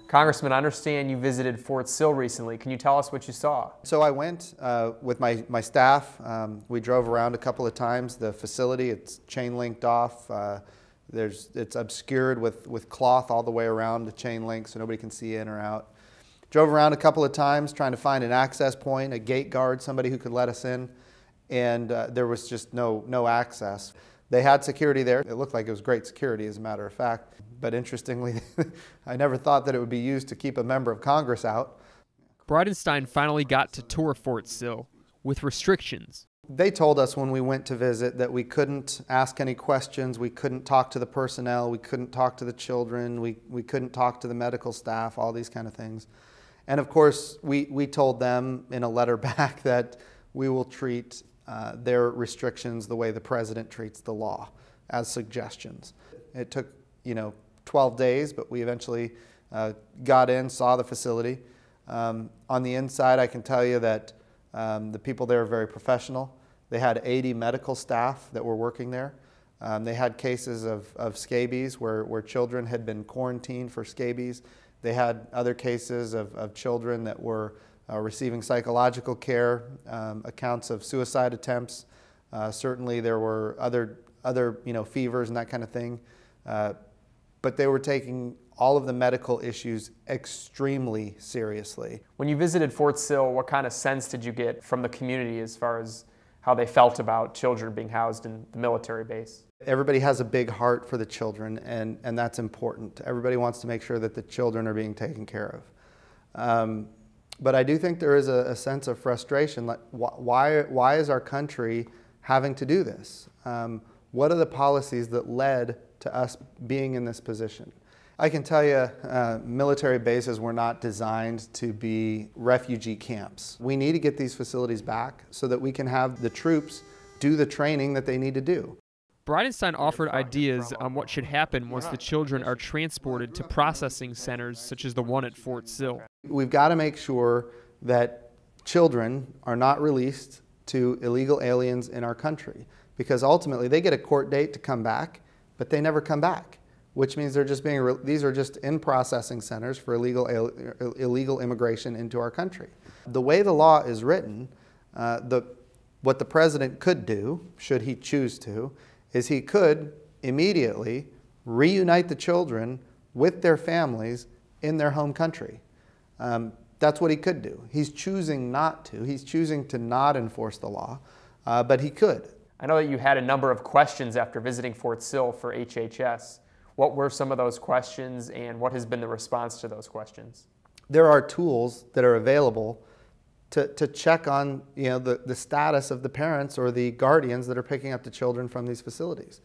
Congressman, I understand you visited Fort Sill recently. Can you tell us what you saw? So I went with my staff. We drove around a couple of times. The facility, it's chain linked off. It's obscured with cloth all the way around the chain link so nobody can see in or out. Drove around a couple of times trying to find an access point, a gate guard, somebody who could let us in, and there was just no access. They had security there. It looked like it was great security, as a matter of fact. But interestingly, I never thought that it would be used to keep a member of Congress out. Bridenstine finally got to tour Fort Sill with restrictions. They told us when we went to visit that we couldn't ask any questions, we couldn't talk to the personnel, we couldn't talk to the children, we couldn't talk to the medical staff, all these kind of things. And of course, we told them in a letter back that we will treat their restrictions the way the president treats the law, as suggestions. It took, 12 days, but we eventually got in, saw the facility. On the inside, I can tell you that the people there are very professional. They had 80 medical staff that were working there. They had cases of scabies where children had been quarantined for scabies. They had other cases of children that were receiving psychological care, accounts of suicide attempts. Certainly there were other fevers and that kind of thing. But they were taking all of the medical issues extremely seriously. When you visited Fort Sill, what kind of sense did you get from the community as far as how they felt about children being housed in the military base? Everybody has a big heart for the children, and that's important. Everybody wants to make sure that the children are being taken care of. But I do think there is a sense of frustration. Like, why is our country having to do this? What are the policies that led to us being in this position? I can tell you military bases were not designed to be refugee camps. We need to get these facilities back so that we can have the troops do the training that they need to do. Bridenstine offered ideas on what should happen once the children are transported to processing centers such as the one at Fort Sill. We've got to make sure that children are not released to illegal aliens in our country, because ultimately they get a court date to come back, but they never come back, which means they're just these are just in processing centers for illegal immigration into our country. The way the law is written, what the president could do, should he choose to, is he could immediately reunite the children with their families in their home country. That's what he could do. He's choosing not to. He's choosing to not enforce the law, but he could. I know that you had a number of questions after visiting Fort Sill for HHS. What were some of those questions, and what has been the response to those questions? There are tools that are available to check on the status of the parents or the guardians that are picking up the children from these facilities.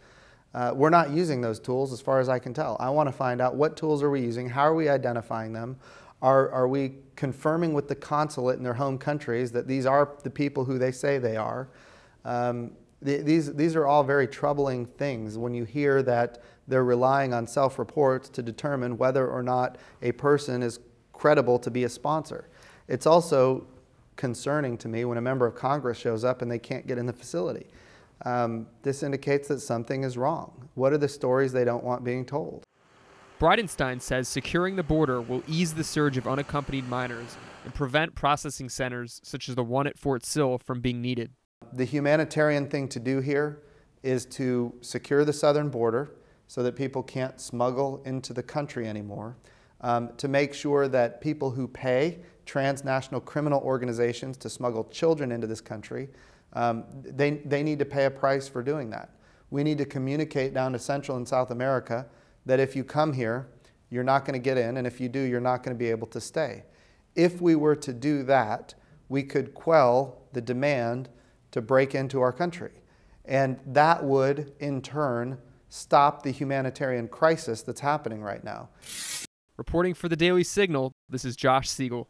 We're not using those tools as far as I can tell. I want to find out what tools are we using, how are we identifying them, are we confirming with the consulate in their home countries that these are the people who they say they are. These are all very troubling things when you hear that they're relying on self-reports to determine whether or not a person is credible to be a sponsor. It's also concerning to me when a member of Congress shows up and they can't get in the facility. This indicates that something is wrong. What are the stories they don't want being told? Bridenstine says securing the border will ease the surge of unaccompanied minors and prevent processing centers such as the one at Fort Sill from being needed. The humanitarian thing to do here is to secure the southern border so that people can't smuggle into the country anymore, to make sure that people who pay transnational criminal organizations to smuggle children into this country, they need to pay a price for doing that. We need to communicate down to Central and South America that if you come here, you're not going to get in, and if you do, you're not going to be able to stay. If we were to do that, we could quell the demand to break into our country. And that would, in turn, stop the humanitarian crisis that's happening right now. Reporting for the Daily Signal, this is Josh Siegel.